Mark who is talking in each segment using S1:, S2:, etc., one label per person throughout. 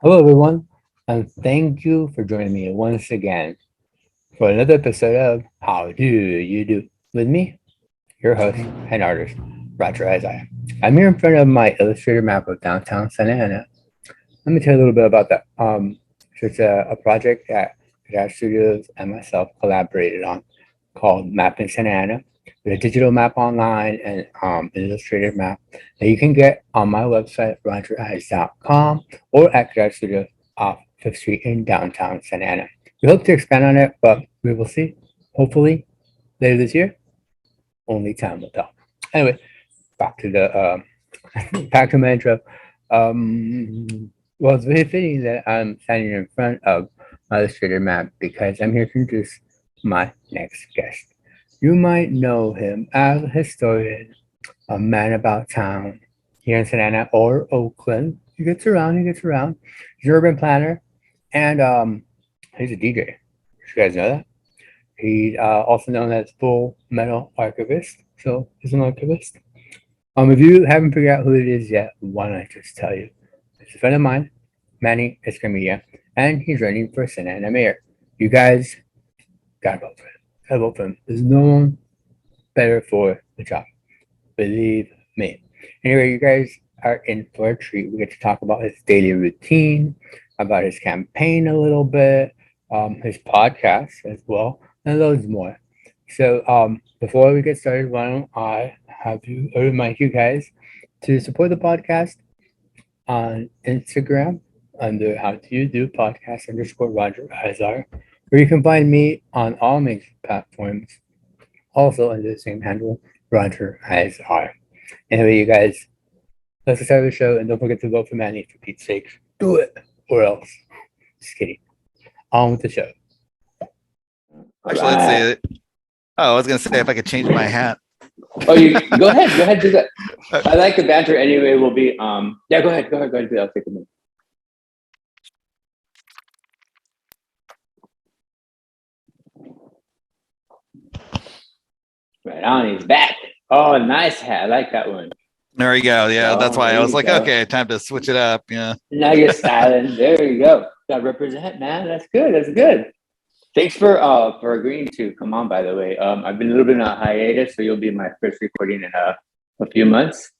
S1: Hello, everyone, and thank you for joining me once again for another episode of How Do You Do? With me, your host and artist, Roger Isaiah. I'm here in front of my illustrator map of downtown Santa Ana. Let me tell you a little bit about that. So it's a project that Garage Studios and myself collaborated on called Mapping Santa Ana. It's a digital map online and an illustrated map that you can get on my website, rogereyes.com, or at Garage Studios off Fifth Street in downtown Santa Ana. We hope to expand on it, but we will see. Hopefully later this year. Only time will tell. Anyway, back to the back to my intro. Well, it's very fitting that I'm standing in front of my illustrator map because I'm here to introduce my next guest. You might know him as a historian, a man about town here in Santa Ana or Oakland. He gets around, he gets around. He's an urban planner and he's a DJ. You guys know that? He's also known as Full Metal Archivist. So he's an archivist. If you haven't figured out who it is yet, why don't I just tell you? It's a friend of mine, Manny Escamilla, and he's running for Santa Ana mayor. You guys gotta vote for him. Gotta vote for him. There's no one better for the job. Believe me. Anyway, you guys are in for a treat. We get to talk about his daily routine, about his campaign a little bit, his podcast as well, and loads more. So before we get started, why don't I have you remind you guys to support the podcast on Instagram under How Do You Do Podcast _ Roger Izar, where you can find me on all major platforms, also under the same handle, Roger Izar. Anyway, you guys, let's start the show, and don't forget to vote for Manny for Pete's sake. Do it, or else. Just kidding. On with the show.
S2: Actually, let's say it. Oh, I was gonna say if I could change my hat.
S3: Oh, you go ahead, do that. I like the banter anyway. We'll be yeah. Go ahead, do that. I'll take a minute. Right on, he's back. Oh, nice hat. I like that one.
S2: There you go. Yeah, that's why I was like,
S3: go.
S2: okay, time to switch it up. Yeah.
S3: Now you're styling. There you go. Got represent, man. That's good. That's good. Thanks for agreeing to come on. By the way, I've been a little bit on a hiatus, so you'll be my first recording in a few months.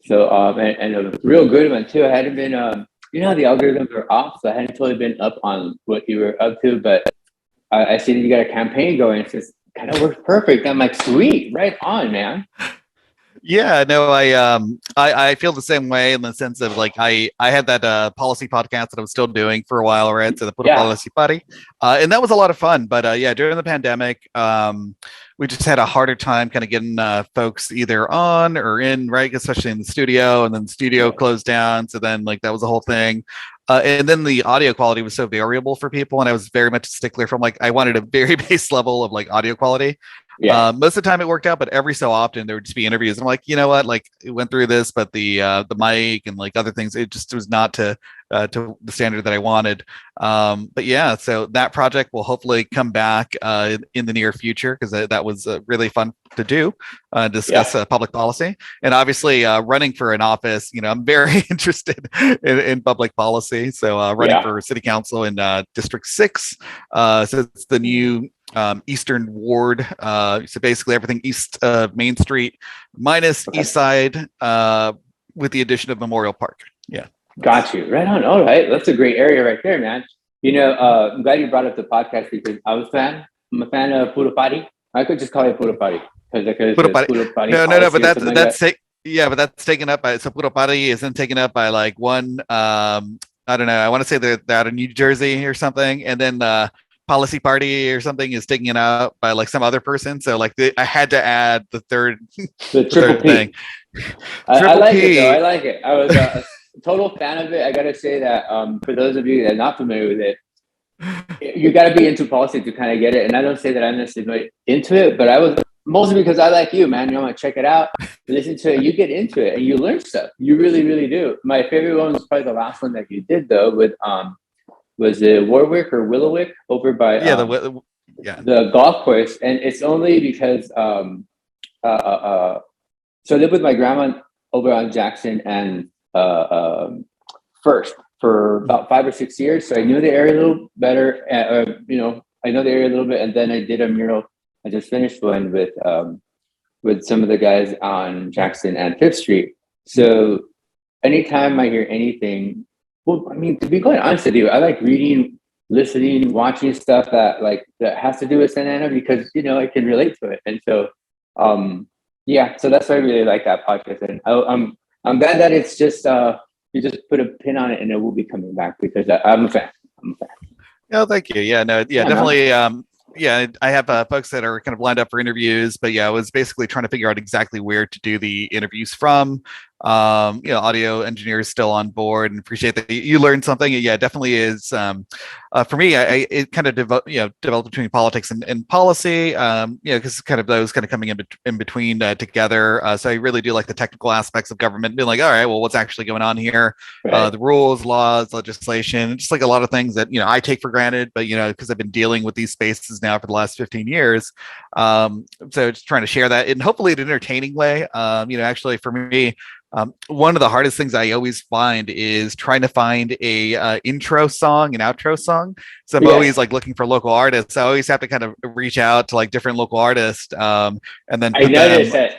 S3: So and a real good one too. I hadn't been you know how the algorithms are off, so I hadn't totally been up on what you were up to, but I see that you got a campaign going. It just kind of works perfect. I'm like, sweet, right on, man.
S2: Yeah, no, I feel the same way in the sense of like I had that policy podcast that I was still doing for a while, right? So the Pura Policy Party, and that was a lot of fun. But yeah, during the pandemic, we just had a harder time kind of getting folks either on or in, right? Especially in the studio, and then the studio closed down. So then like that was the whole thing. And then the audio quality was so variable for people, and I was very much a stickler from like I wanted a very base level of like audio quality. Yeah. Most of the time it worked out, but every so often there would just be interviews. And I'm like, you know what? Like it went through this, but the mic and like other things, it just was not to the standard that I wanted. But yeah, so that project will hopefully come back in the near future because that was really fun to do, discuss public policy. And obviously running for an office, you know, I'm very interested in public policy. So running for city council in District 6. So it's the new Eastern Ward. So basically everything east of Main Street minus East Side with the addition of Memorial Park. Yeah.
S3: Got you. Right on. All right. That's a great area right there, man. You know, I'm glad you brought up the podcast because I'm a fan of Pura Party. I could just call it Pura Party because
S2: Pura Party. No, but that's yeah, but that's taken up by so Pura Party isn't taken up by like one I don't know, I want to say they're out of New Jersey or something, and then Policy Party or something is taken out by like some other person. So like I had to add the third
S3: triple thing. I like it though. I like it. I was a total fan of it. I gotta say that for those of you that are not familiar with it, you gotta be into policy to kind of get it. And I don't say that I'm necessarily into it, but I was mostly because I like you, man. You know, I check it out, listen to it, you get into it and you learn stuff. You really, really do. My favorite one was probably the last one that you did though with was it Warwick or Willowick over by the golf course. And it's only because so I lived with my grandma over on Jackson and First. for about 5 or 6 years. So I knew the area a little better. I know the area a little bit. And then I did a mural. I just finished one with some of the guys on Jackson and Fifth Street. So anytime I hear anything, well, I mean, to be quite honest with you, I like reading, listening, watching stuff that has to do with Santa Ana because, I can relate to it. And so, so that's why I really like that podcast. And I'm glad that it's just, you just put a pin on it and it will be coming back because I'm a fan.
S2: Oh, thank you. Yeah, no, yeah, definitely. I have folks that are kind of lined up for interviews, but I was basically trying to figure out exactly where to do the interviews from. Audio engineers still on board, and appreciate that you learned something. Yeah, it definitely is. For me, it kind of developed between politics and policy. Because kind of those kind of coming in between together. So I really do like the technical aspects of government, being like, all right, well, what's actually going on here? Right. The rules, laws, legislation, just like a lot of things that I take for granted, but because I've been dealing with these spaces now for the last 15 years. So just trying to share that in hopefully an entertaining way. Actually for me. One of the hardest things I always find is trying to find a intro song and outro song. So I'm always like looking for local artists. I always have to kind of reach out to like different local artists, and then
S3: I noticed that.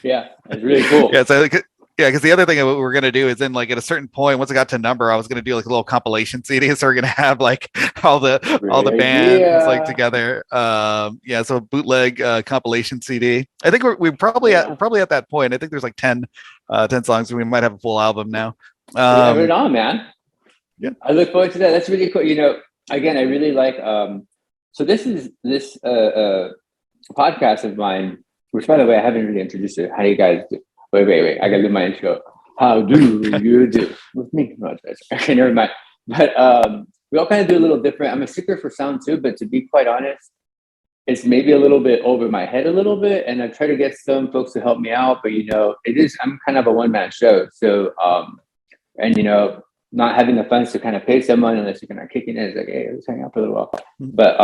S3: Yeah, it's really cool.
S2: Because the other thing what we're gonna do is then like at a certain point, once I got to a number, I was gonna do like a little compilation CD. So we're gonna have like all the bands like together. So bootleg compilation CD. I think we're probably at that point. I think there's like 10 songs, and we might have a full album now.
S3: Have it on, man.
S2: Yeah,
S3: I look forward to that. That's really cool. Again, I really like. So this podcast of mine, which by the way I haven't really introduced it. How do you guys do? Wait. I gotta do my intro. How do you do? With me? No, okay, never mind. But we all kind of do a little different. I'm a sticker for sound too, but to be quite honest, it's maybe a little bit over my head a little bit. And I try to get some folks to help me out, but I'm kind of a one-man show. So not having the funds to kind of pay someone unless you're kind of kicking it, it's like, hey, let's hang out for a little while. But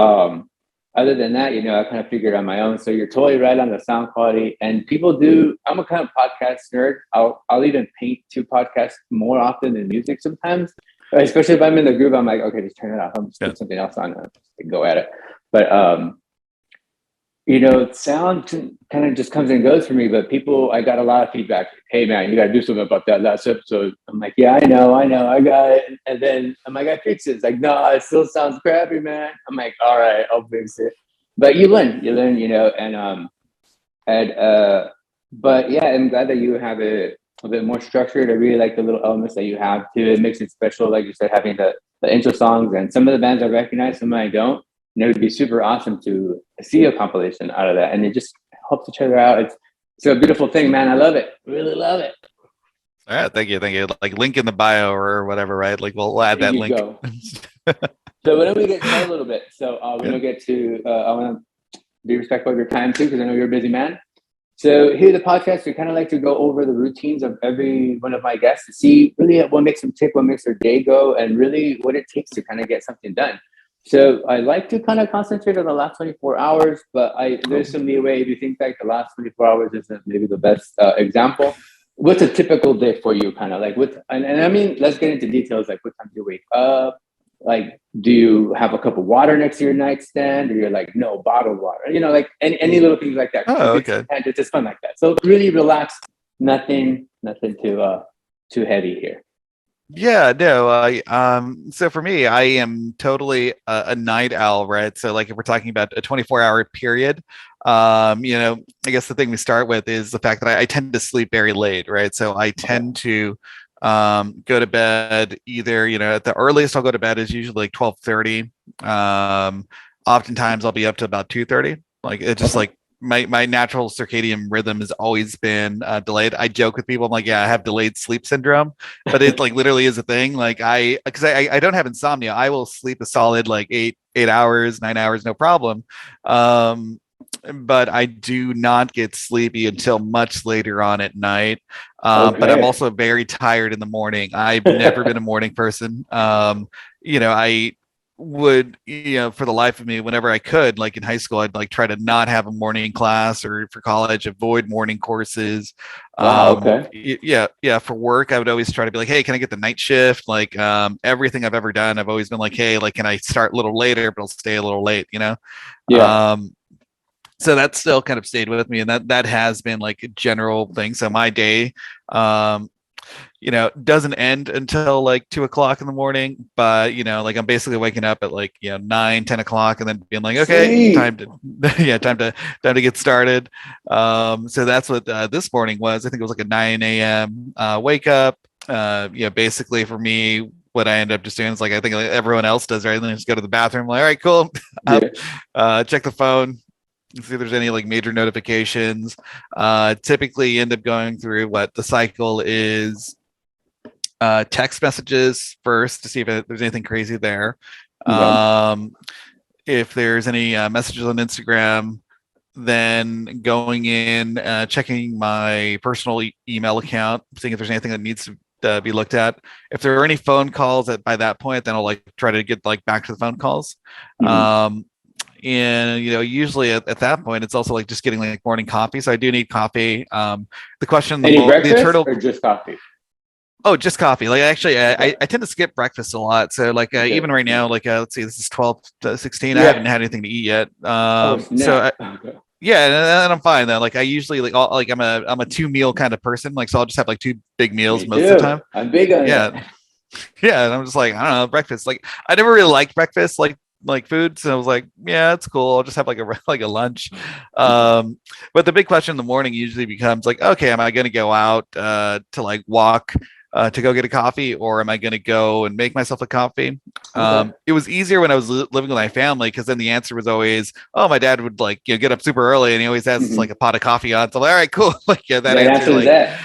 S3: other than that, I kind of figured on my own. So you're totally right on the sound quality. And I'm a kind of podcast nerd. I'll even paint to podcasts more often than music sometimes. Especially if I'm in the groove, I'm like, okay, just turn it off. I'm just put something else on and go at it. But sound kind of just comes and goes for me. But I got a lot of feedback. Hey man, you gotta do something about that last episode. I'm like, yeah, I know, I got it. And then I'm like, I fix it. It's like, no, it still sounds crappy, man. I'm like, all right, I'll fix it. But you learn, but yeah, I'm glad that you have it a bit more structured. I really like the little elements that you have too. It makes it special, like you said, having the intro songs, and some of the bands I recognize, some I don't. It would be super awesome to see a compilation out of that, and it just helps each other out. It's a beautiful thing, man. I love it. Really love it.
S2: All right, thank you. Like link in the bio or whatever, right? Like we'll add that link.
S3: So why don't we get started a little bit? So we're gonna get to. I want to be respectful of your time too, because I know you're a busy man. So here at the podcast, we kind of like to go over the routines of every one of my guests to see really what makes them tick, what makes their day go, and really what it takes to kind of get something done. So I like to kind of concentrate on the last 24 hours, but there's some leeway if you think like the last 24 hours isn't maybe the best example. What's a typical day for you? Kind of like and I mean, let's get into details. Like what time do you wake up? Like, do you have a cup of water next to your nightstand, or you're like, no, bottled water? Like any little things like that.
S2: Oh, okay.
S3: It's just fun like that. So really relaxed. Nothing too heavy here.
S2: Yeah, no. So for me, I am totally a night owl, right? So like if we're talking about a 24-hour period, I guess the thing we start with is the fact that I tend to sleep very late, right? So I tend to go to bed either, at the earliest I'll go to bed is usually like 12:30. Oftentimes I'll be up to about 2:30. Like it's just like my natural circadian rhythm has always been delayed. I joke with people, I'm like, yeah, I have delayed sleep syndrome, but it like literally is a thing. Like because I don't have insomnia. I will sleep a solid like 8 hours, 9 hours, no problem. But I do not get sleepy until much later on at night. But I'm also very tired in the morning. I've never been a morning person. would, for the life of me, whenever I could, like in high school, I'd like try to not have a morning class, or for college, avoid morning courses.
S3: Wow. Okay.
S2: Yeah. For work, I would always try to be like, hey, can I get the night shift? Like, everything I've ever done, I've always been like, hey, like, can I start a little later, but I'll stay a little late,
S3: Yeah.
S2: So that still kind of stayed with me, and that has been like a general thing. So my day, um, doesn't end until like 2 o'clock in the morning, but like I'm basically waking up at like 9, 10 o'clock, and then being like, okay,
S3: Sweet.
S2: time to time to get started. So that's what this morning was. I think it was like a 9 a.m. Wake up. Basically for me, what I end up just doing is like I think like everyone else does, right? And then just go to the bathroom, like, all right, cool, up, check the phone, see if there's any like major notifications. Typically end up going through what the cycle is, text messages first to see if there's anything crazy there. If there's any messages on Instagram, then going in, checking my personal email account, seeing if there's anything that needs to be looked at. If there are any phone calls by that point, then I'll like try to get like back to the phone calls. And usually at that point, it's also like just getting like morning coffee. So I do need coffee. The question,
S3: any breakfast or just coffee?
S2: Oh, just coffee. Like actually, I tend to skip breakfast a lot. So like even right now, like let's see, this is 12:16. I haven't had anything to eat yet. Yeah, and I'm fine though. Like I usually like I'm a 2 meal kind of person. Like so I'll just have like 2 big meals most of the time.
S3: I'm big on
S2: that. Yeah, and I'm just like, I don't know, breakfast. Like I never really liked breakfast like food, so I was like, yeah, it's cool. I'll just have like a lunch. But the big question in the morning usually becomes like, okay, am I going to go out to like walk to go get a coffee, or am I going to go and make myself a coffee? It was easier when I was living with my family, because then the answer was always, oh, my dad would like get up super early, and he always has like a pot of coffee on. So I'm like, all right, cool. Like that answer like that.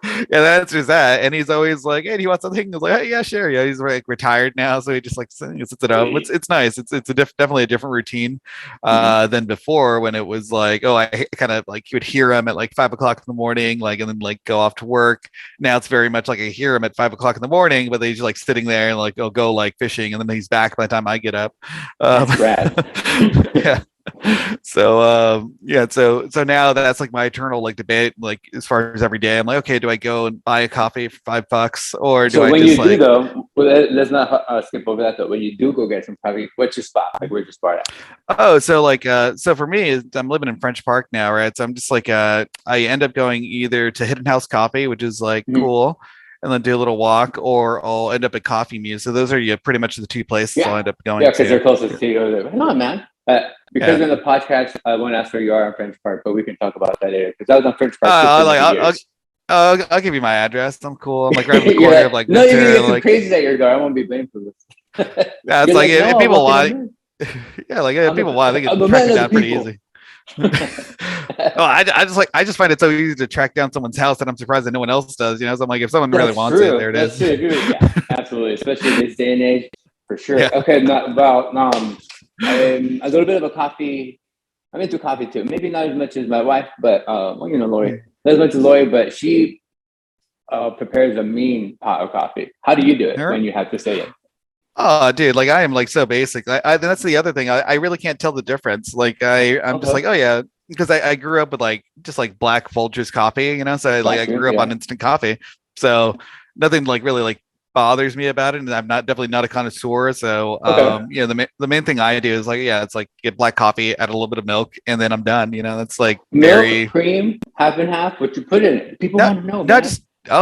S2: Yeah, that answers that. And he's always like, hey, do you want something? I was like, hey, yeah, sure. Yeah, he's like retired now, so he just like sits it up. It's nice. It's definitely a different routine than before, when it was like, oh, I kind of like, you would hear him at like 5 o'clock in the morning, like, and then like go off to work. Now it's very much like I hear him at 5 o'clock in the morning, but he's just like sitting there and like, oh, go like fishing, and then he's back by the time I get up.
S3: That's rad.
S2: Yeah. So so now that's like my eternal like debate, like as far as every day I'm like, okay, do I go and buy a coffee for $5, or do I
S3: when
S2: just
S3: you do though, let's not skip over that though. When you do go get some coffee, what's your spot? Like where's your spot at?
S2: Oh, so like so for me, I'm living in French Park now, right? So I'm just like I end up going either to Hidden House Coffee, which is like cool, and then do a little walk, or I'll end up at Coffee Muse. So those are pretty much the 2 places I'll end up going to.
S3: Yeah, because they're closest to you. Come on, man. Because in the podcast, I won't ask where you are in French Park, but we can talk about that later. Because I was on French Park.
S2: I'll give you my address. I'm cool. I'm like right in the corner of like.
S3: No, you can get some crazy at your door. I won't be blamed for this.
S2: Yeah, it's like if people want. Yeah, like if people want, they can track it down pretty easy. I just find it so easy to track down someone's house that I'm surprised that no one else does. So I'm like, if someone really wants it, there it is.
S3: Yeah, absolutely, especially in this day and age, for sure. Yeah. Okay, I'm a little bit of a coffee. I'm into coffee too. Maybe not as much as my wife, but Lori. Not as much as Lori, but she prepares a mean pot of coffee. How do you do it when you have to say it?
S2: Oh, dude, like I am like so basic. That's the other thing. I really can't tell the difference. Like I'm just like, oh yeah, because I grew up with like just like black Folgers coffee, so I grew up on instant coffee. So nothing like really like bothers me about it, and I'm definitely not a connoisseur. So the main thing I do is like, it's like get black coffee, add a little bit of milk, and then I'm done. That's like
S3: milk, cream, half and half. What you put in it? People want to know.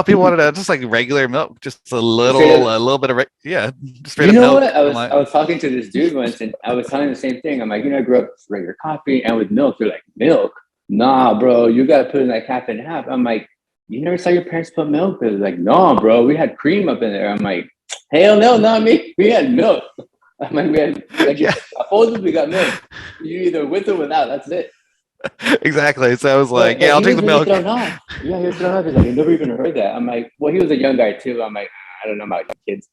S2: People wanted to just like regular milk, just a little bit of just straight up milk.
S3: What? I was talking to this dude once, and I was telling him the same thing. I'm like, I grew up with regular coffee and with milk. They're like, milk? Nah, bro, you got to put in like half and half. I'm like, you never saw your parents put milk? They're like, no, bro, we had cream up in there. I'm like, hell no, not me. We had milk. I'm like, we had we got milk. You either with or without. That's it.
S2: Exactly. So I was like, I'll take the milk.
S3: Yeah, he was thrown off. He's like, I never even heard that. I'm like, well, he was a young guy too. I'm like, I don't know about kids.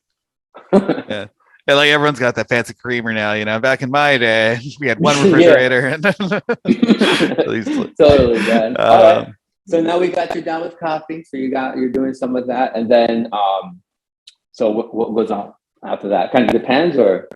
S2: Yeah. Yeah, like everyone's got that fancy creamer now. Back in my day, we had one refrigerator. And
S3: totally, man. All right. So now we got you down with coffee. So you're doing some of that, and then so what goes on after that? Kind of depends, or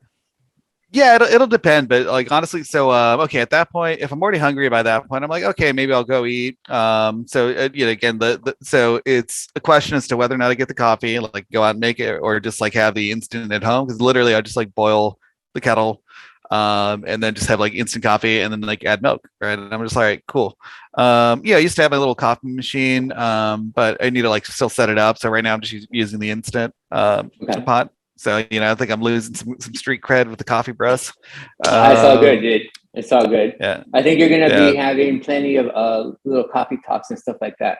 S2: Yeah, it'll depend, but like honestly, so okay, at that point, if I'm already hungry by that point, I'm like, okay, maybe I'll go eat. So again, so it's a question as to whether or not I get the coffee, like go out and make it, or just like have the instant at home. Because literally, I just like boil the kettle, and then just have like instant coffee, and then like add milk, right? And I'm just like, all right, cool. Yeah, I used to have my little coffee machine, but I need to like still set it up. So right now, I'm just using the instant
S3: Okay.
S2: pot. So, I think I'm losing some street cred with the coffee press.
S3: It's all good, dude. It's all good.
S2: Yeah.
S3: I think you're going to be having plenty of little coffee talks and stuff like that.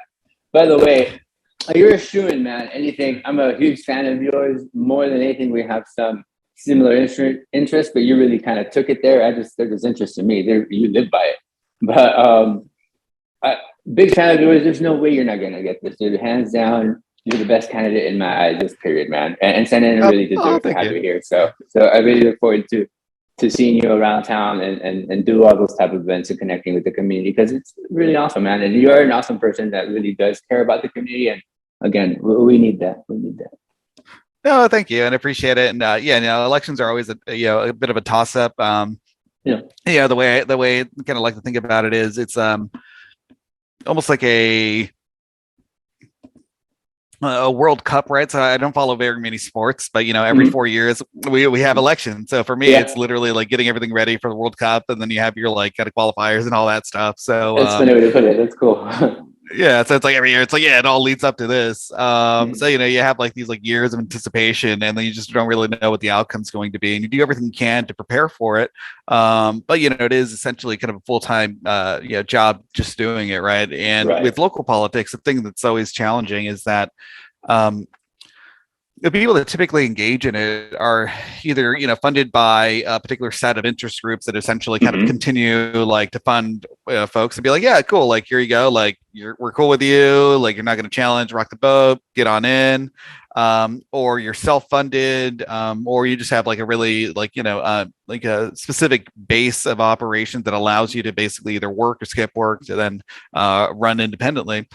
S3: By the way, you're a shoo-in, man. Anything. I'm a huge fan of yours. More than anything, we have some similar interest, but you really kind of took it there. They're just interest in me. You live by it. But big fan of yours. There's no way you're not going to get this, dude. Hands down. You're the best candidate in my eyes, this period, man. And San Diego really deserves to have you here. So I really look forward to seeing you around town and do all those type of events and connecting with the community, because it's really awesome, man. And you're an awesome person that really does care about the community. And again, we need that. We need that.
S2: No, thank you, and I appreciate it. And elections are always a bit of a toss up. The way I kind of like to think about it is it's almost like a World Cup, right? So I don't follow very many sports, but every 4 years we have elections. So for me, it's literally like getting everything ready for the World Cup, and then you have your like kind of qualifiers and all that stuff. So
S3: that's funny way to put it. That's cool.
S2: Yeah, so it's like every year, it's like it all leads up to this. So you have like these like years of anticipation, and then you just don't really know what the outcome's going to be, and you do everything you can to prepare for it. But it is essentially kind of a full-time job just doing it, right? And with local politics, the thing that's always challenging is that the people that typically engage in it are either funded by a particular set of interest groups that essentially kind of continue like to fund folks and be like, yeah, cool, like here you go, like we're cool with you, like you're not going to challenge, rock the boat, get on in, or you're self-funded, or you just have like a really like like a specific base of operations that allows you to basically either work or skip work to then run independently.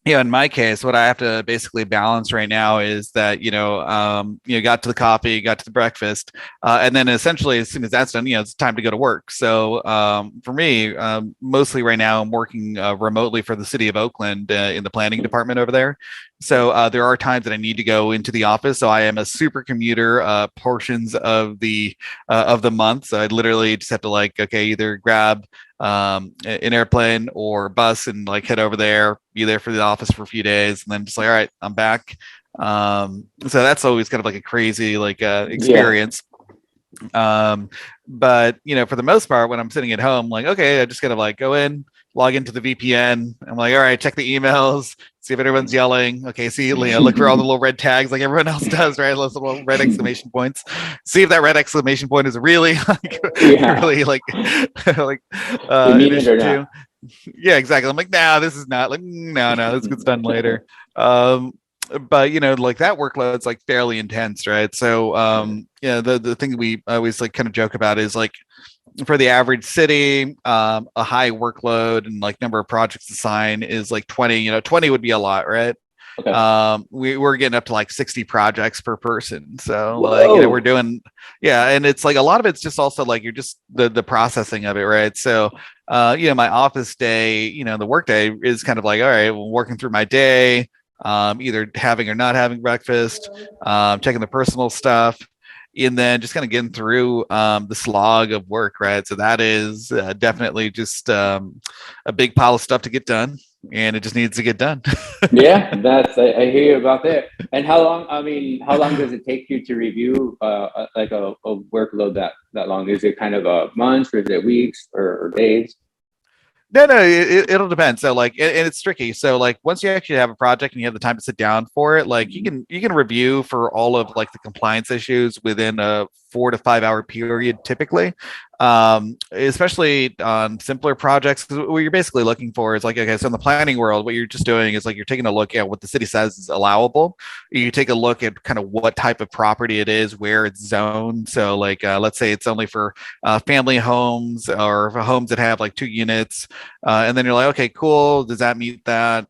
S2: In my case, what I have to basically balance right now is that, got to the coffee, got to the breakfast, and then essentially as soon as that's done, it's time to go to work. So for me, mostly right now, I'm working remotely for the city of Oakland in the planning department over there. So there are times that I need to go into the office. So I am a super commuter portions of the month. So I literally just have to either grab an airplane or bus and like head over there, be there for the office for a few days, and then just like, all right, I'm back. So that's always kind of like a crazy experience. But for the most part, when I'm sitting at home, like, okay, I just gotta like go in, log into the VPN. I'm like, all right, check the emails, see if everyone's yelling. Okay, see, look for all the little red tags like everyone else does, right? Those little red exclamation points. See if that red exclamation point is really really like an issue too. Yeah, exactly. I'm like, nah, this is not like, no, this gets done later. But like that workload's like fairly intense, right? So the thing we always like kind of joke about is like, for the average city, a high workload and like number of projects assigned is like 20. 20 would be a lot, right? Okay. We're getting up to like 60 projects per person. So we're doing, and it's like a lot of it's just also like you're just the processing of it, right? So my office day, the work day is kind of like, all right, well, working through my day, either having or not having breakfast, checking the personal stuff, and then just kind of getting through the slog of work, right? So that is definitely just a big pile of stuff to get done, and it just needs to get done.
S3: Yeah, I hear you about that. And how long does it take you to review like a workload that long? Is it kind of a month, or is it weeks or days?
S2: No, it'll depend. So and it's tricky. So like once you actually have a project and you have the time to sit down for it, like you can review for all of like the compliance issues within a 4 to 5 hour period typically, especially on simpler projects. Because what you're basically looking for is like, okay, so in the planning world, what you're just doing is like you're taking a look at what the city says is allowable. You take a look at kind of what type of property it is, where it's zoned. So like let's say it's only for family homes or for homes that have like 2 units, and then you're like, okay, cool, does that meet that?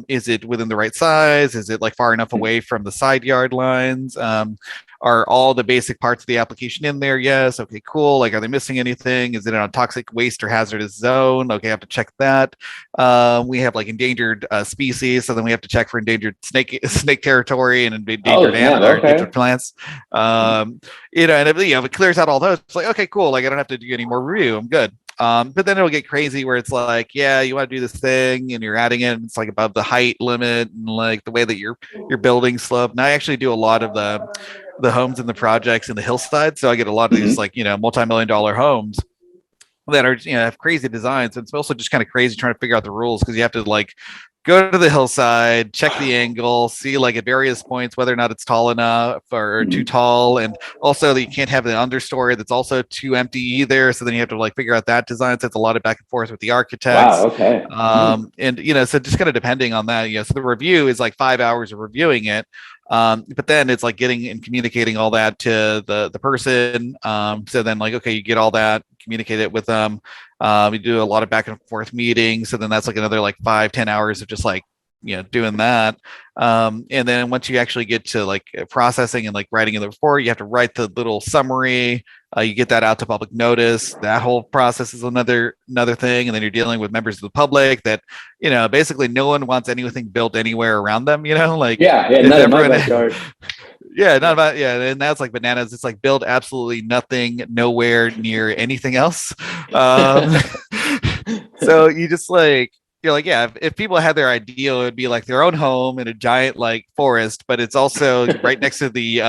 S2: Is it within the right size? Is it like far enough away from the side yard lines? are all the basic parts of the application in there? Yes. Okay, cool. Like, are they missing anything? Is it in a toxic waste or hazardous zone? Okay, I have to check that. We have like endangered species, so then we have to check for endangered snake territory and endangered endangered plants. And if it clears out all those, it's like, okay, cool. Like, I don't have to do any more review. I'm good. But then it'll get crazy where it's like, yeah, you want to do this thing and you're adding it, and it's like above the height limit and like the way that your building slope. And I actually do a lot of the homes and the projects in the hillside, so I get a lot of these like multi-million-dollar homes that are have crazy designs. And it's also just kind of crazy trying to figure out the rules, because you have to like go to the hillside, check the angle, see like at various points whether or not it's tall enough or too tall, and also that you can't have the understory that's also too empty either. So then you have to like figure out that design. So it's a lot of back and forth with the architects.
S3: Wow, okay.
S2: And so just kind of depending on that, so the review is like 5 hours of reviewing it. But then it's like getting and communicating all that to the person. So then like, okay, you get all that, communicate it with them. We do a lot of back and forth meetings. So then that's like another like 5-10 hours of just like, doing that. And then once you actually get to like processing and like writing in the report, you have to write the little summary. You get that out to public notice. That whole process is another thing. And then you're dealing with members of the public that, basically no one wants anything built anywhere around them, like,
S3: not in my backyard.
S2: And that's like bananas. It's like build absolutely nothing nowhere near anything else. So you just like, you're like, yeah, if people had their ideal, it would be like their own home in a giant like forest, but it's also right next to the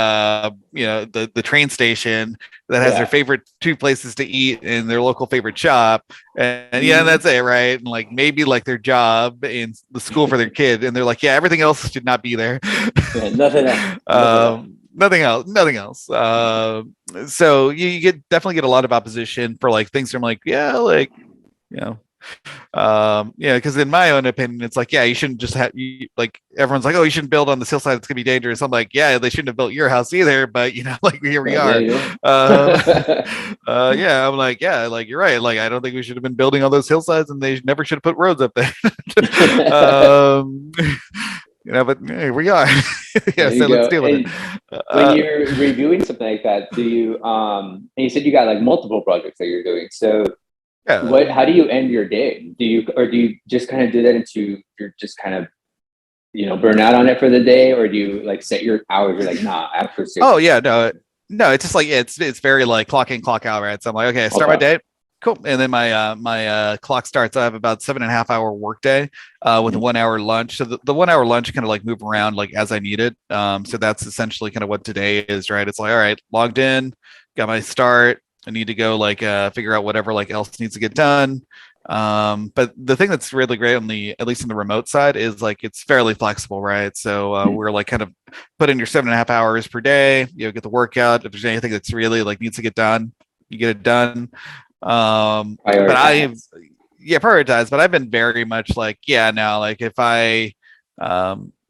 S2: the train station that has their favorite 2 places to eat in their local favorite shop, and that's it, right? And like maybe like their job and the school for their kid, and they're like, yeah, everything else should not be there.
S3: Nothing else.
S2: Nothing else. So you definitely get a lot of opposition for like things from like, because in my own opinion, it's like, you shouldn't just have like everyone's like, oh, you shouldn't build on this hillside, it's gonna be dangerous. I'm like, yeah, they shouldn't have built your house either, but like here we are. I'm like, yeah, like you're right, like I don't think we should have been building on those hillsides, and they never should have put roads up there. But here we are. So let's deal with it.
S3: When you're reviewing something like that, do you and you said you got like multiple projects that you're doing, so how do you end your day? Do you just kind of do that into you're just kind of burn out on it for the day, or do you like set your hours? You're like, nah, after 6.
S2: Oh yeah, no, it's just like it's very like clock in, clock out, right? So I'm like, okay, I start my day, cool, and then my clock starts. I have about 7.5 hour workday with a 1 hour lunch. So the 1 hour lunch kind of like move around like as I need it. So that's essentially kind of what today is, right? It's like, all right, logged in, got my start. I need to go like figure out whatever like else needs to get done. But the thing that's really great on at least on the remote side is like it's fairly flexible, right? So we're like kind of put in your 7.5 hours per day, get the workout. If there's anything that's really like needs to get done, you get it done. But prioritize. But I've been very much like, like if I'm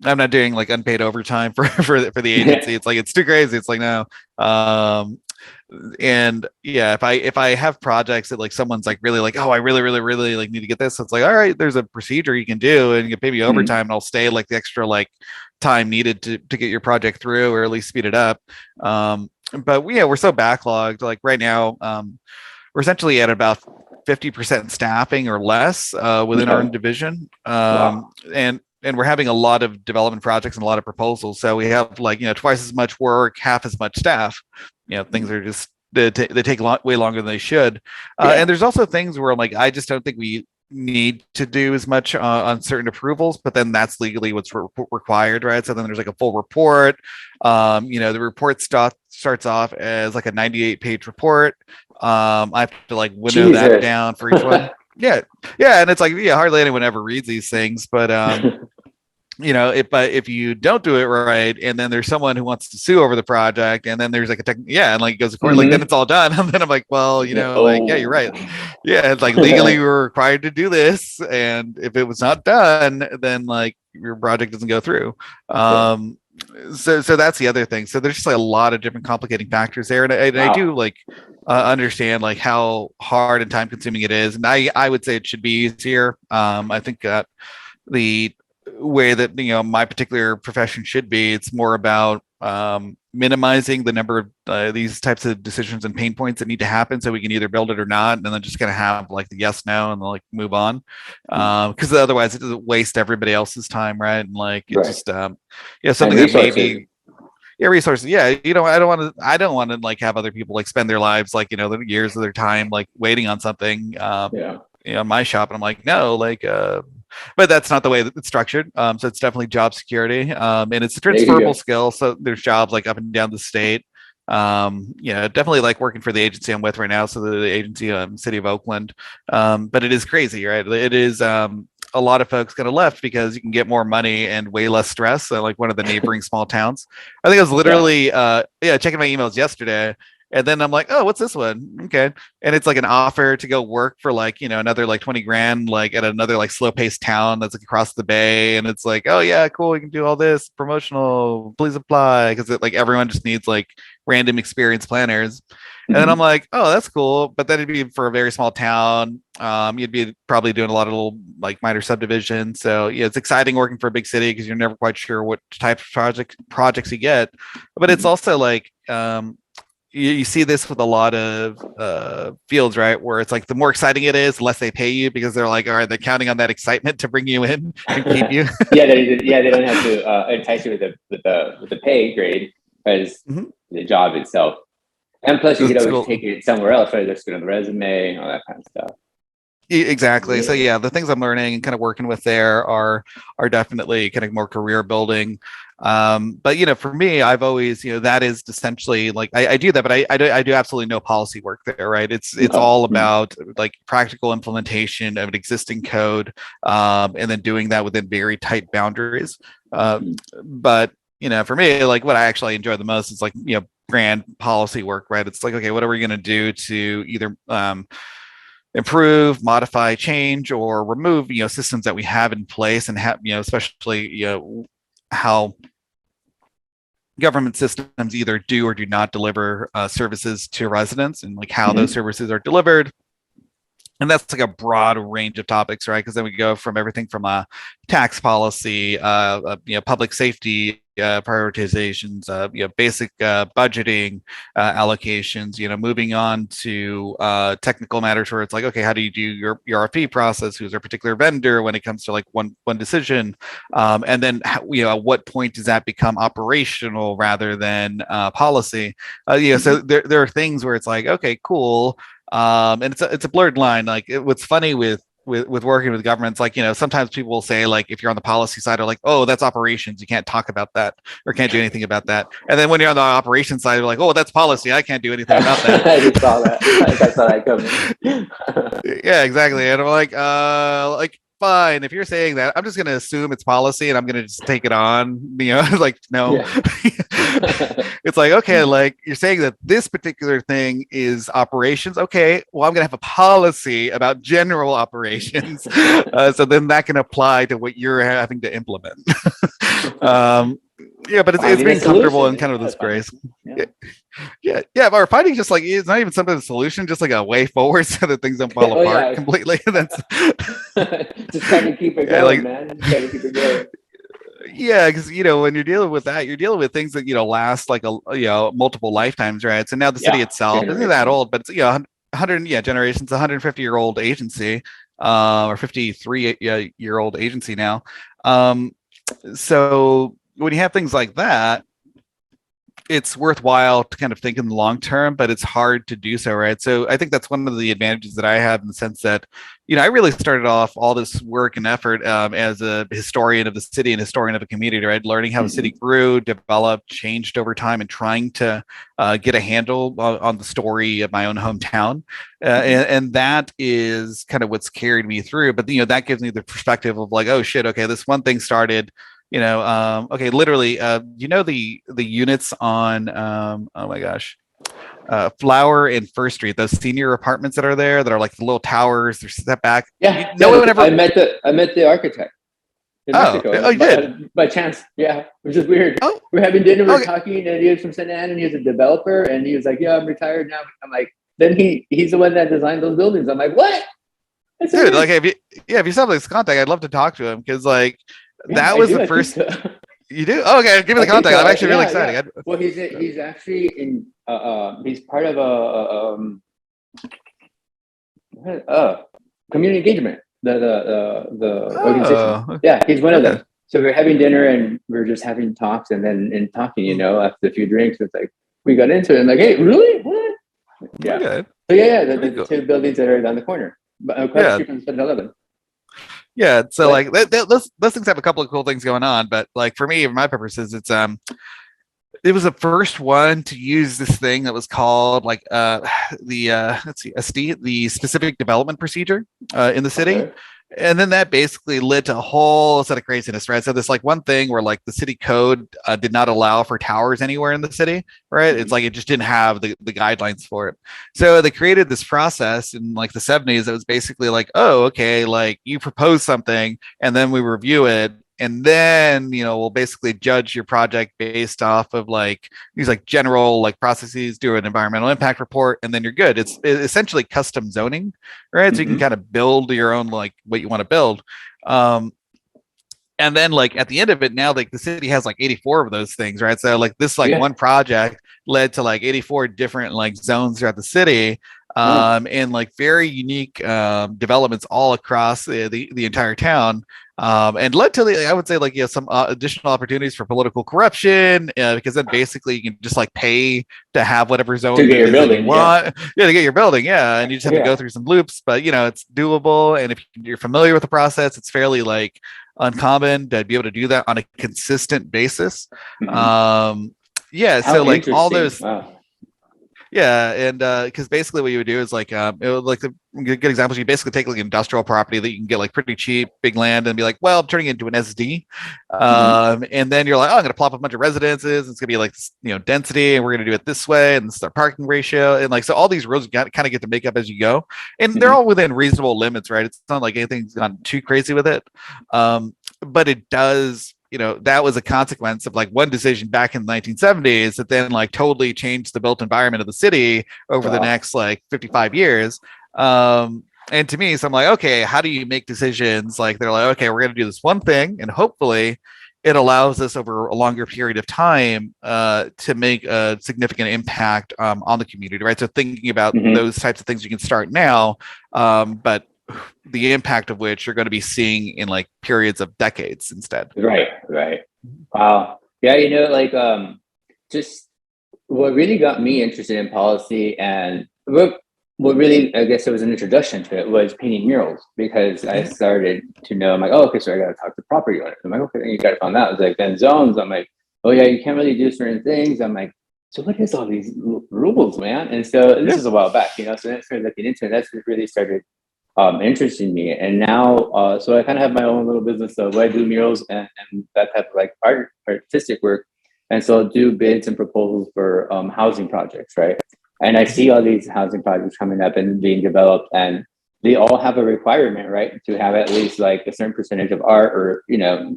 S2: not doing like unpaid overtime for the agency. It's like it's too crazy. It's like no. And if I have projects that like someone's like really like, oh, I really like need to get this, it's like, all right, there's a procedure you can do, and you can pay me overtime, and I'll stay like the extra like time needed to get your project through, or at least speed it up. But we're so backlogged. Like right now, we're essentially at about 50% staffing or less within our division. And we're having a lot of development projects and a lot of proposals. So we have like, twice as much work, half as much staff. Things are just, they take way longer than they should. And there's also things where I'm like, I just don't think we need to do as much on certain approvals, but then that's legally what's required, right? So then there's like a full report. The report starts off as like a 98-page report. I have to like window that down for each one. Yeah, and it's like hardly anyone ever reads these things, but if you don't do it right, and then there's someone who wants to sue over the project, and then there's like and like it goes accordingly, then it's all done, and then I'm like, well, you're right. Yeah, it's like legally we're required to do this, and if it was not done, then like your project doesn't go through. So that's the other thing. So there's just like a lot of different complicating factors there, and I do like understand like how hard and time consuming it is, and I would say it should be easier. I think that the way that my particular profession should be, it's more about minimizing the number of these types of decisions and pain points that need to happen, so we can either build it or not, and then just kind of have like the yes, no, and like move on, because otherwise it doesn't waste everybody else's time, right? And like it's just something that maybe resources. Yeah, I don't want to like have other people like spend their lives like the years of their time like waiting on something. My shop, and I'm like, no, like but that's not the way that it's structured. So it's definitely job security, and it's a transferable skill. So there's jobs like up and down the state. Definitely like working for the agency I'm with right now. So the agency, City of Oakland. But it is crazy, right? It is a lot of folks kind of left because you can get more money and way less stress. So like one of the neighboring small towns. I think I was literally checking my emails yesterday. And then I'm like, oh, what's this one? Okay. And it's like an offer to go work for like, another like 20 grand, like at another like slow paced town that's like across the bay. And it's like, oh yeah, cool. We can do all this promotional, please apply. Cause like everyone just needs like random experienced planners. And then I'm like, oh, that's cool. But then it'd be for a very small town. You'd be probably doing a lot of little like minor subdivisions. So yeah, it's exciting working for a big city because you're never quite sure what type of projects you get. But it's also like, you see this with a lot of fields, right? Where it's like the more exciting it is, the less they pay you because they're like, all right, they're counting on that excitement to bring you in and keep you.
S3: They don't have to entice you with the pay grade as the job itself. And plus, you could always take it somewhere else, right? Just go on the resume, all that kind of stuff.
S2: Exactly. Yeah. So yeah, the things I'm learning and kind of working with there are definitely kind of more career building. But for me, I've always, that is essentially like I do that, but I do absolutely no policy work there, right? It's all about like practical implementation of an existing code, and then doing that within very tight boundaries. But for me, like what I actually enjoy the most is like grand policy work, right? It's like, okay, what are we going to do to either improve, modify, change, or remove systems that we have in place, and have especially how government systems either do or do not deliver services to residents, and like how those services are delivered. And that's like a broad range of topics, right? Because then we go from everything from tax policy, public safety prioritizations, basic budgeting allocations, moving on to technical matters where it's like, okay, how do you do your RFP process? Who's our particular vendor when it comes to like one decision? And then, at what point does that become operational rather than policy? So there are things where it's like, okay, cool. And it's a blurred line. Like what's funny with working with governments, like sometimes people will say like if you're on the policy side, are like, oh, that's operations, you can't talk about that or can't do anything about that. And then when you're on the operations side, you're like, oh, that's policy, I can't do anything about that.
S3: I just saw that. That's what I come.
S2: Yeah, exactly. And I'm like fine, if you're saying that, I'm just going to assume it's policy and I'm going to just take it on, like, no. Yeah. It's like, okay, like you're saying that this particular thing is operations. Okay, well, I'm going to have a policy about general operations. So then that can apply to what you're having to implement. Yeah, but it's being comfortable in kind of this grace. Yeah. Or finding just like, it's not even something the solution, just like a way forward so that things don't fall apart completely. That's
S3: just trying to keep it going, man. Just trying to keep it going.
S2: Yeah, because when you're dealing with that, you're dealing with things that last like multiple lifetimes, right? So now the city itself isn't that old, but it's 100 generations, 150-year-old agency, or 53-year-old agency now. So when you have things like that, it's worthwhile to kind of think in the long term, but it's hard to do so, right? So I think that's one of the advantages that I have in the sense that, I really started off all this work and effort as a historian of the city and historian of a community, right? Learning how the city grew, developed, changed over time, and trying to get a handle on the story of my own hometown. And that is kind of what's carried me through. But, that gives me the perspective of like, oh shit, okay, this one thing started, okay, literally, the units on, oh my gosh, Flower and First Street, those senior apartments that are there that are like the little towers, they're set back.
S3: Yeah. I met the architect in Mexico.
S2: Oh, you did?
S3: By chance. Yeah. Which is weird. Oh. We're having dinner, we're talking, and he was from Santa Ana and he was a developer and he was like, yeah, I'm retired now. I'm like, then he's the one that designed those buildings. I'm like, what? That's
S2: dude, like if you still have this contact, I'd love to talk to him because like that was the first. You do? Oh, okay, give me the contact. I'm actually really excited.
S3: Yeah. Well, he's actually in. He's part of a community engagement. The organization. Yeah, he's one of them. So we're having dinner and we're just having talks, and then in talking, after a few drinks, it's like we got into it. And like, hey, really? What? Yeah. Okay. So the two buildings that are down the corner, across the street from 7-Eleven.
S2: Yeah, so like those things have a couple of cool things going on, but like for me, for my purposes, it was the first one to use this thing that was called like the specific development procedure in the city. Okay. And then that basically led to a whole set of craziness, right? So there's like one thing where like the city code did not allow for towers anywhere in the city, right? It's like it just didn't have the guidelines for it. So they created this process in like the 70s that was basically like, oh, okay, like you propose something and then we review it. And then, we'll basically judge your project based off of like these like general like processes, do an environmental impact report, and then you're good. It's essentially custom zoning, right? Mm-hmm. So you can kind of build your own like what you want to build. And then like at the end of it, now like the city has like 84 of those things, right? So like this like one project led to like 84 different like zones throughout the city. And like very unique developments all across the entire town. And led to I would say like some additional opportunities for political corruption because then basically you can just like pay to have whatever zone
S3: to get your building
S2: you want. To get your building, and you just have to go through some loops, but it's doable. And if you're familiar with the process, it's fairly like uncommon to be able to do that on a consistent basis. Mm-hmm. So like all those. Wow. Yeah, and because basically what you would do is like it would like the good examples. You basically take like industrial property that you can get like pretty cheap, big land, and be like, well, I'm turning it into an SD, and then you're like, oh, I'm going to plop a bunch of residences. It's going to be like density, and we're going to do it this way, and this is our parking ratio, and like so all these rules you kind of get to make up as you go, and they're all within reasonable limits, right? It's not like anything's gone too crazy with it, but it does. That was a consequence of like one decision back in the 1970s that then like totally changed the built environment of the city over the next like 55 years. And to me, so I'm like, okay, how do you make decisions? Like they're like, okay, we're going to do this one thing, and hopefully it allows us over a longer period of time to make a significant impact on the community, right? So thinking about those types of things you can start now, but the impact of which you're going to be seeing in like periods of decades instead. Right.
S3: Wow. Yeah, like just what really got me interested in policy and what really, I guess it was an introduction to it, was painting murals, because I started to know, I'm like, oh, okay, so I got to talk to property owners. I'm like, okay, then you got to find out. It's like then zones. I'm like, oh yeah, you can't really do certain things. I'm like, so what is all these rules, man? And so this is a while back, so then I started looking into it. That's what really started interesting me. And now so I kind of have my own little business of where I do murals and that type of like artistic work, and so I'll do bids and proposals for housing projects, right? And I see all these housing projects coming up and being developed, and they all have a requirement, right, to have at least like a certain percentage of art or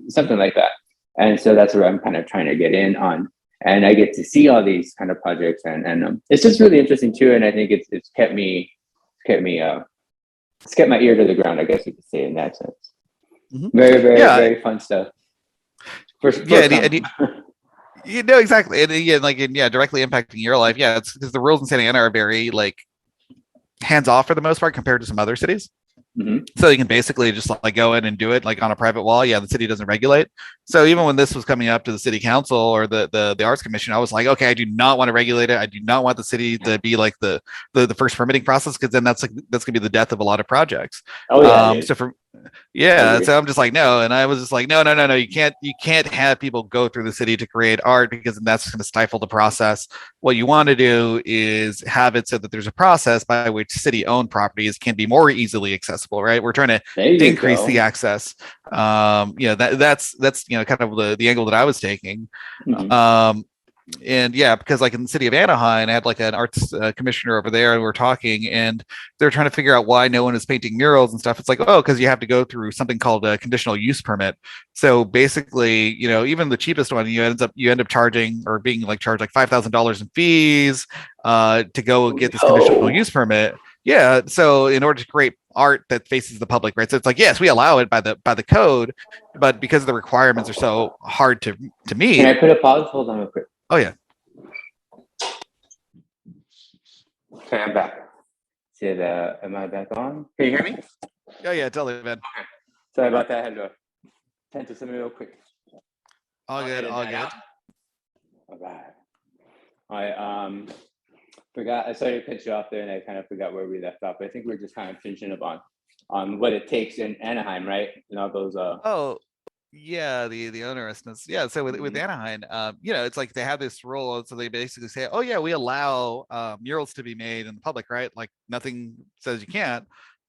S3: something like that. And so that's where I'm kind of trying to get in on, and I get to see all these kind of projects, and it's just really interesting too. And I think it's kept my ear to the ground, I guess you could say, in that sense. Mm-hmm. Very, very, very fun stuff.
S2: Exactly. And directly impacting your life. Yeah, it's because the rules in Santa Ana are very like hands off for the most part compared to some other cities. Mm-hmm. So you can basically just like go in and do it like on a private wall. Yeah, the city doesn't regulate. So even when this was coming up to the city council or the arts commission, I was like, okay, I do not want to regulate it. I do not want the city to be like the first permitting process, because then that's gonna be the death of a lot of projects. So I'm just like, no. And I was just like, no. You can't have people go through the city to create art, because that's going to stifle the process. What you want to do is have it so that there's a process by which city-owned properties can be more easily accessible, right? We're trying to increase the access. That's kind of the angle that I was taking. Mm-hmm. And because like in the city of Anaheim, I had like an arts commissioner over there, and we're talking, and they're trying to figure out why no one is painting murals and stuff. It's like, oh, because you have to go through something called a conditional use permit. So basically, even the cheapest one, you end up charging or being like charged like $5,000 in fees to go get this conditional use permit. Yeah. So in order to create art that faces the public, right? So it's like, yes, we allow it by the code, but because the requirements are so hard to meet.
S3: Can I put a pause? Hold on real quick.
S2: Oh yeah.
S3: Okay, I'm back. Am I back on? Can you hear me?
S2: Yeah, totally, man.
S3: Okay. Sorry about that. I had to tend to something real quick.
S2: All good.
S3: All right. I forgot. I started to cut you off there, and I kind of forgot where we left off. But I think we're just kind of finishing up on what it takes in Anaheim, right? And all those.
S2: Oh, yeah, the onerousness. Yeah, so with Anaheim, it's like they have this rule, so they basically say, oh yeah, we allow murals to be made in the public, right? Like nothing says you can't,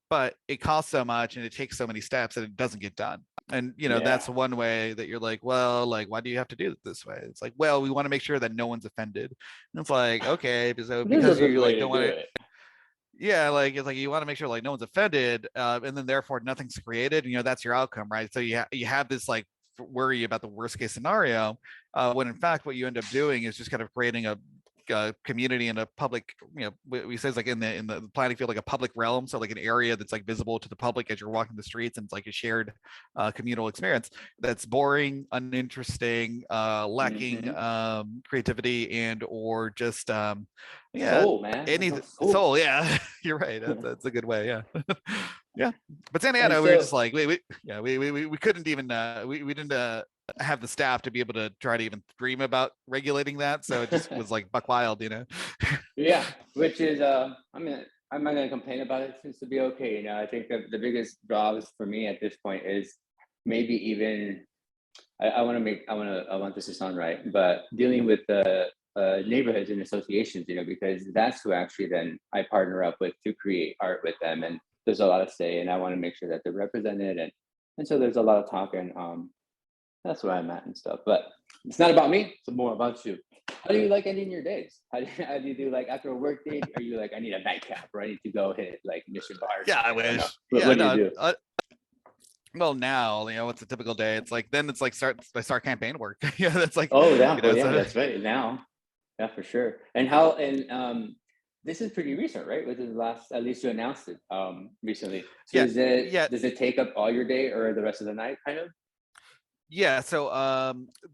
S2: but it costs so much and it takes so many steps that it doesn't get done. And that's one way that you're like, well, like, why do you have to do it this way? It's like, well, we want to make sure that no one's offended. And it's like, okay, so because you like don't want to. Yeah, like it's like you want to make sure like no one's offended, and then therefore nothing's created. That's your outcome, right? So you have this like worry about the worst case scenario, when in fact what you end up doing is just kind of creating a community and a public, we say it's like in the planning field, like a public realm, so like an area that's like visible to the public as you're walking the streets, and it's like a shared communal experience that's boring, uninteresting, lacking creativity and or just
S3: soul, man.
S2: Soul. Yeah, you're right. That's a good way. Yeah. Yeah, but Santa Ana, we were just like we couldn't even we didn't have the staff to be able to try to even dream about regulating that, so it just was like buck wild.
S3: Yeah, which is I mean, I'm not gonna complain about it. It seems to be okay. I think that the biggest draws for me at this point is maybe even I want this to sound right, but dealing with the neighborhoods and associations, because that's who actually then I partner up with to create art with them, and there's a lot of say, and I want to make sure that they're represented, and so there's a lot of talk, and that's where I'm at and stuff. But it's not about me; it's more about you. How do you like ending your days? How do you do, like, after a work day? Are you like, I need a nightcap, or I need to go hit like Mission Bar?
S2: Yeah, I wish.
S3: What do you do?
S2: Well, now what's a typical day? It's like then it's like start campaign work. Yeah, that's like
S3: that's right now. Yeah, for sure. And this is pretty recent, right? Within the last, at least you announced it recently. So does it take up all your day or the rest of the night, kind of?
S2: Yeah, so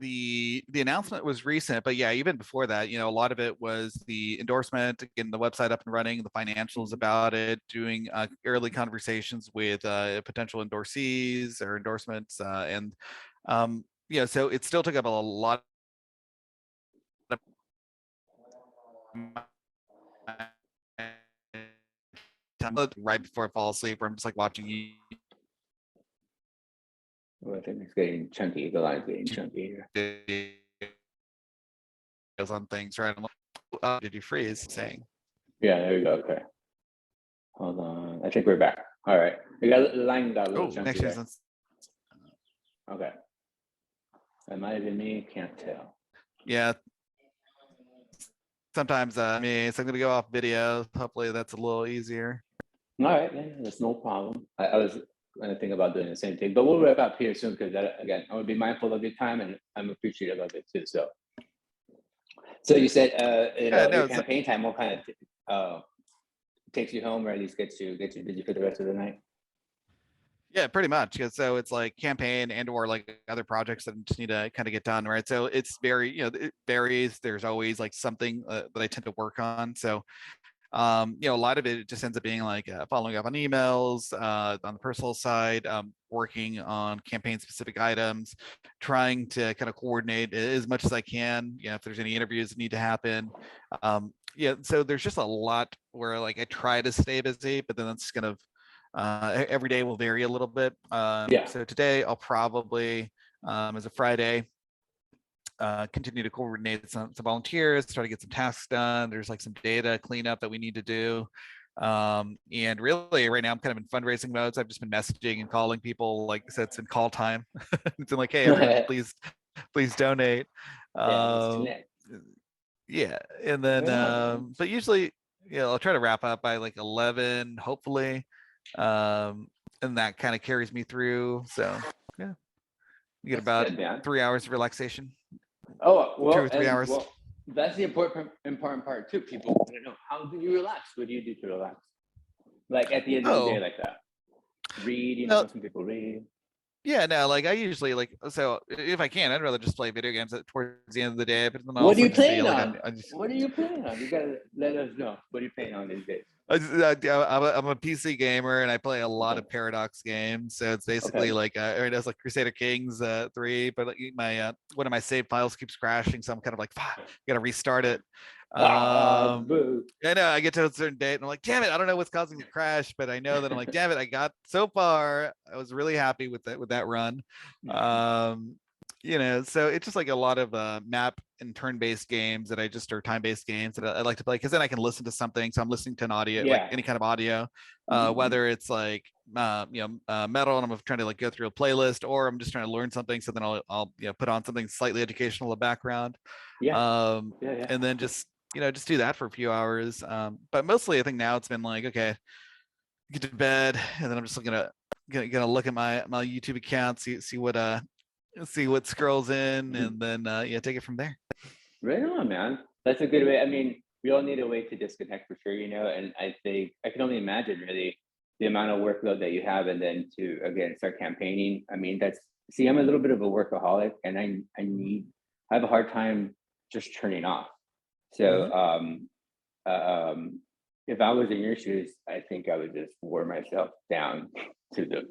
S2: the announcement was recent, but yeah, even before that, a lot of it was the endorsement, getting the website up and running, the financials about it, doing early conversations with potential endorsees or endorsements, and so it still took up a lot of time right before I fall asleep, where I'm just like watching.
S3: Well, I think it's getting chunky. The line's getting chunky
S2: here. On things, right? Did you freeze? Saying.
S3: Yeah, there we go. Okay. Hold on. I think we're back. All right. The line got a little chunky. Okay. That might have been me. Can't tell.
S2: Yeah. Sometimes so I'm gonna go off video. Hopefully that's a little easier.
S3: All right, that's no problem. I was going to think about doing the same thing, but we'll wrap up here soon, because again, I would be mindful of your time, and I'm appreciative of it too. So you said your campaign time, what kind of takes you home, or at least gets you busy for the rest of the night?
S2: Yeah, pretty much. So it's like campaign and or like other projects that just need to kind of get done, right? So it's very, it varies. There's always like something that I tend to work on. So a lot of it just ends up being like following up on emails on the personal side, working on campaign specific items, trying to kind of coordinate as much as I can, if there's any interviews that need to happen. So there's just a lot where like I try to stay busy, but then that's kind of every day will vary a little bit. So today I'll probably as a Friday continue to coordinate some volunteers, try to get some tasks done. There's like some data cleanup that we need to do. And really right now I'm kind of in fundraising mode. So I've just been messaging and calling people, like I said, it's in call time. It's like, hey, everyone, please donate. Yeah. And then, but usually, I'll try to wrap up by like 11, hopefully. And that kind of carries me through. So yeah, you get about 3 hours of relaxation.
S3: Oh, well,
S2: 2 or 3 hours.
S3: Well, that's the important part too. People want to know, how do you relax? What do you do to relax? Like at the end of the day, like that. read? You
S2: No.
S3: know, some people read.
S2: Yeah, no, like I usually like, so if I can, I'd rather just play video games towards the end of the day. But then
S3: What are
S2: also
S3: you
S2: just
S3: playing
S2: like
S3: on? What are you playing on? You gotta let us know. What are you playing on these days?
S2: I'm a PC gamer and I play a lot of Paradox games. So it's basically
S3: Okay.
S2: like it has like Crusader Kings 3, but like my one of my save files keeps crashing, so I'm kind of like, fuck, gotta restart it.
S3: Boo.
S2: I know I get to a certain date and I'm like, damn it, I don't know what's causing the crash, but I know that I'm like, damn it, I got so far. I was really happy with that run. You know, so it's just like a lot of map and turn-based games that I just are time-based games that I like to play because then I can listen to something. So I'm listening to an audio, like any kind of audio, whether it's like metal and I'm trying to like go through a playlist, or I'm just trying to learn something. So then I'll put on something slightly educational in the background. And then just just do that for a few hours. But mostly I think now it's been like, okay, get to bed, and then I'm just gonna look at my YouTube account, see what scrolls in, and then take it from there.
S3: Right on, man. That's a good way. I mean, we all need a way to disconnect for sure, and I think I can only imagine really the amount of workload that you have, and then to again start campaigning. I mean, I'm a little bit of a workaholic, and I have a hard time just turning off. So if I was in your shoes, I think I would just wore myself down to the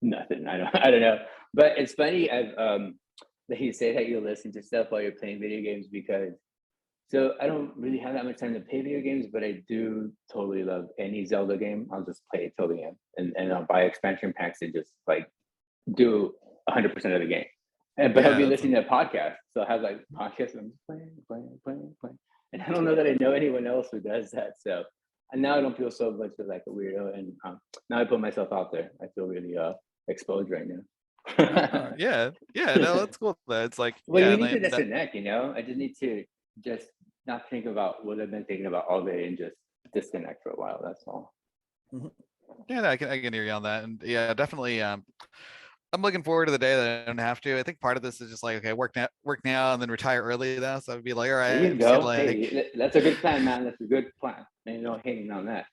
S3: nothing. I don't know. But it's funny that you say that you listen to stuff while you're playing video games, because so I don't really have that much time to play video games, but I do totally love any Zelda game. I'll just play it till the end, and I'll buy expansion packs and just like do 100% of the game. But I'll be listening to a podcast, so I have like podcasts. And I'm just playing, and I don't know that I know anyone else who does that. So and now I don't feel so much of like a weirdo, and now I put myself out there. I feel really exposed right now.
S2: No, that's cool. It's like,
S3: well, you need to disconnect. I just need to just not think about what I've been thinking about all day and just disconnect for a while. That's all.
S2: Yeah, no, I can hear you on that, and yeah, definitely. I'm looking forward to the day that I don't have to. I think part of this is just like, okay, work now, and then retire early though. So I'd be like, all right,
S3: there you go. Hey, that's a good plan, man. That's a good plan. And no hating on that.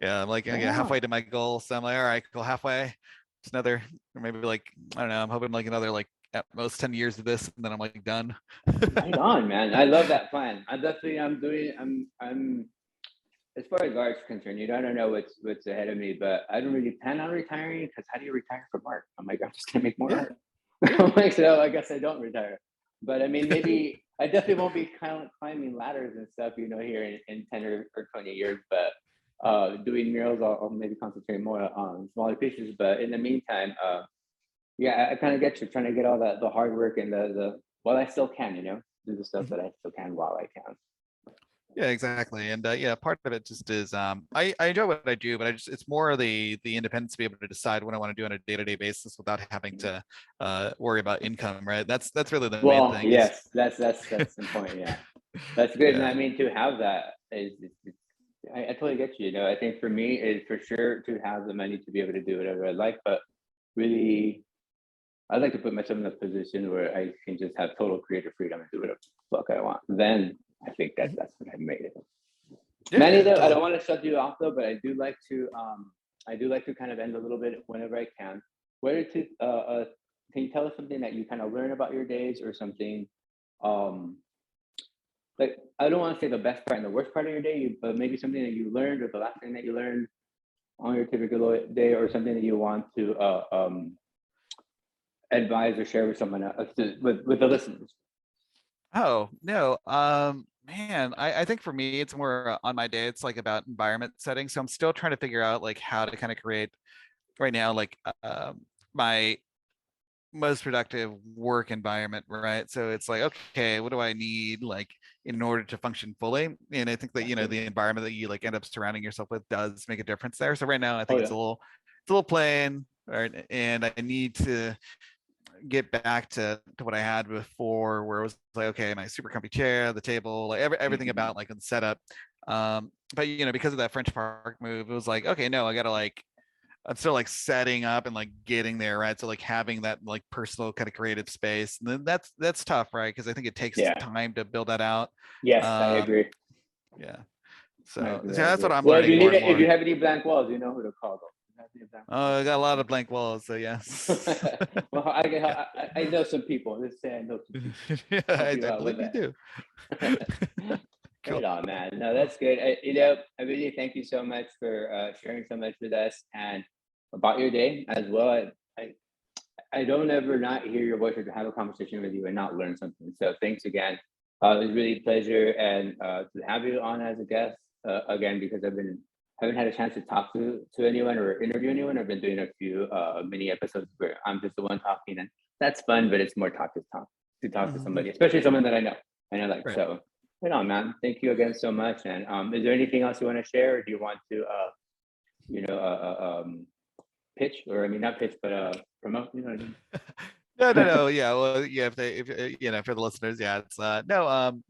S2: Yeah, I'm like, I get halfway to my goal, so I'm like, all right, go halfway. It's another, or maybe like, I don't know. I'm hoping like another like at most 10 years of this, and then I'm like done.
S3: Right on, man. I love that plan. I'm as far as art's concerned, I don't know what's ahead of me, but I don't really plan on retiring, because how do you retire from art? I'm like, I'm just gonna make more art. I'm like, so I guess I don't retire. But I mean, maybe I definitely won't be climbing ladders and stuff, here in 10 or 20 years. But doing murals, I'll maybe concentrate more on smaller pieces. But in the meantime, I kind of get you trying to get all the hard work and the while I still can, do the stuff that I still can while I can.
S2: Yeah, exactly. And part of it just is I enjoy what I do, but it's more the independence to be able to decide what I want to do on a day-to-day basis without having to worry about income, right? That's really the main thing.
S3: Yes, that's the point. Yeah, that's good. And I mean, to have that is I totally get you. I think for me is for sure to have the money to be able to do whatever I like, but really I'd like to put myself in a position where I can just have total creative freedom and do whatever the fuck I want. Then I think that's what I made it. Manny, though, I don't want to shut you off though, but I do like to kind of end a little bit whenever I can. Can you tell us something that you kind of learn about your days, or something like, I don't want to say the best part and the worst part of your day, but maybe something that you learned, or the last thing that you learned on your typical day, or something that you want to advise or share with someone else, with the listeners.
S2: Oh no, man, I think for me it's more on my day. It's like about environment setting. So I'm still trying to figure out like how to kind of create right now like my most productive work environment, right? So it's like, okay, what do I need like in order to function fully? And I think that the environment that you like end up surrounding yourself with does make a difference there. So right now I think it's a little plain, right? And I need to get back to what I had before, where it was like, okay, my super comfy chair, the table, like everything about like the setup. But because of that French Park move, it was like, okay, no, I gotta like, I'm still like setting up and like getting there, right? So like having that like personal kind of creative space, and then that's tough, right? Because I think it takes time to build that out.
S3: Yes, I agree.
S2: Yeah. So that's what I'm learning.
S3: If you have any blank walls, you know who to call, though. any of them?
S2: Oh, I got a lot of blank walls, so yes.
S3: Well, I know some people. Let's say I know some people.
S2: Yeah, I believe you do. Cool.
S3: Right on, man. No, that's good. I really thank you so much for sharing so much with us and about your day as well. I don't ever not hear your voice or to have a conversation with you and not learn something. So thanks again. It was really a pleasure and to have you on as a guest again, because haven't had a chance to talk to anyone or interview anyone. I've been doing a few mini episodes where I'm just the one talking, and that's fun, but it's more talk to somebody, especially someone that I know. Right. So. Right on, man. Thank you again so much. And is there anything else you want to share, or do you want to, pitch, or I mean, not pitch, but promote? You know what I mean?
S2: No. Yeah. Well, yeah. If you know, for the listeners, yeah. It's no.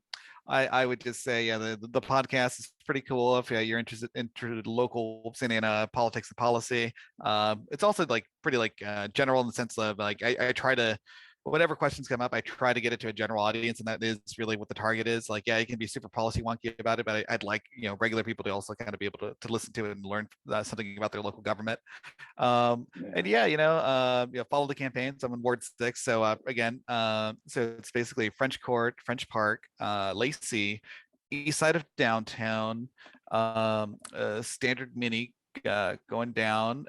S2: I would just say, yeah, the podcast is pretty cool if you're interested in local Santa Ana politics and policy. It's also like pretty like general in the sense of like I try to. Whatever questions come up, I try to get it to a general audience, and that is really what the target is. Like, yeah, you can be super policy wonky about it, but I'd like regular people to also kind of be able to listen to it and learn something about their local government. And follow the campaigns. I'm in Ward 6, so again, so it's basically French Court, French Park, Lacey, east side of downtown, standard mini. Going down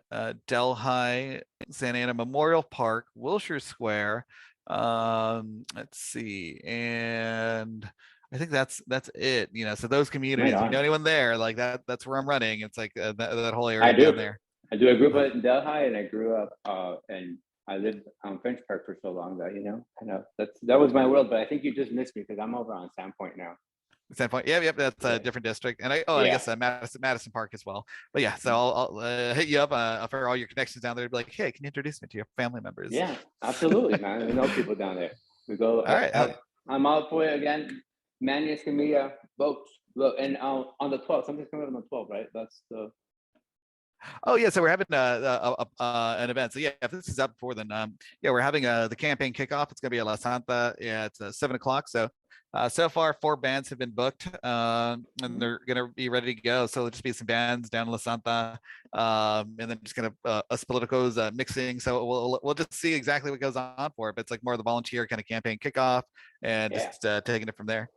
S2: Delhi, Santa Ana Memorial Park, Wilshire Square. Let's see, and I think that's it. So those communities, if you know anyone there, like that's where I'm running. It's like that whole area down there.
S3: I do a group in Delhi, and I grew up and I lived on French Park for so long that kind of that was my world. But I think you just missed me because I'm over on Sandpoint now.
S2: Sandpoint, yep, that's a different district, and I guess Madison Park as well. But yeah, so I'll hit you up for all your connections down there. Be like, hey, can you introduce me to your family members?
S3: Yeah, absolutely, man. We know people down there. We go.
S2: All right,
S3: I'm all for it again. Manny, Escamilla, votes. Look, and on the 12th, something's coming up on the 12th, right? That's the.
S2: Oh yeah, so we're having an event. So yeah, if this is up before, then we're having the campaign kickoff. It's gonna be at La Santa. Yeah, it's 7:00. So far 4 bands have been booked, and they're gonna be ready to go. So it'll just be some bands down in La Santa, and then just kind of us politicos mixing. So we'll just see exactly what goes on for it. But it's like more of the volunteer kind of campaign kickoff, and just taking it from there.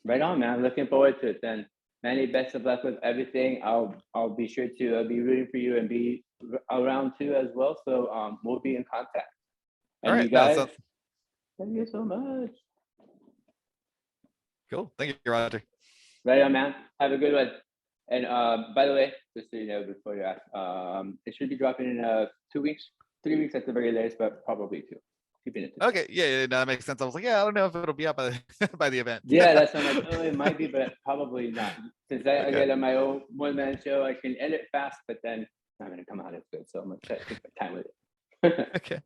S3: Right on, man. Looking forward to it then. Manny, best of luck with everything. I'll be sure to be rooting for you and be around too as well. So we'll be in contact. And all right, you guys, thank you so much.
S2: Cool. Thank you, Roger.
S3: Right on, man. Have a good one. And by the way, just so you know, before you ask, it should be dropping in 2 weeks, 3 weeks at the very latest, but probably 2.
S2: Okay, yeah, that makes sense. I was like, I don't know if it'll be up by the event.
S3: Yeah, that's what I'm like. Oh, it might be, but probably not. Since I get on my own one-man show, I can edit fast, but then it's not going to come out as good. So I'm going to take my time with it.
S2: Okay.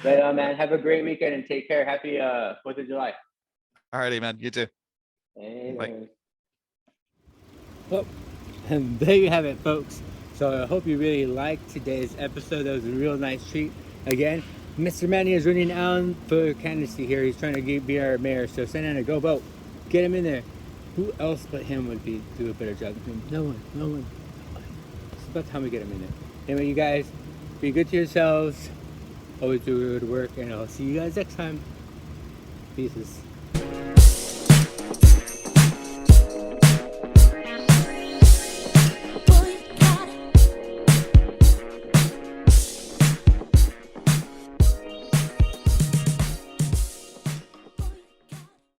S3: Right on, man. Have a great weekend and take care. Happy 4th of July.
S2: All righty, man. You too.
S3: Hey,
S2: bye.
S1: Well, and there you have it, folks. So I hope you really liked today's episode. That was a real nice treat. Again, Mr. Manny is running out for candidacy here. He's trying to be our mayor. So Santa Ana, go vote. Get him in there. Who else but him would do a better job than him? No one. It's about time we get him in there. Anyway, you guys, be good to yourselves. Always do good work, and I'll see you guys next time. Peace.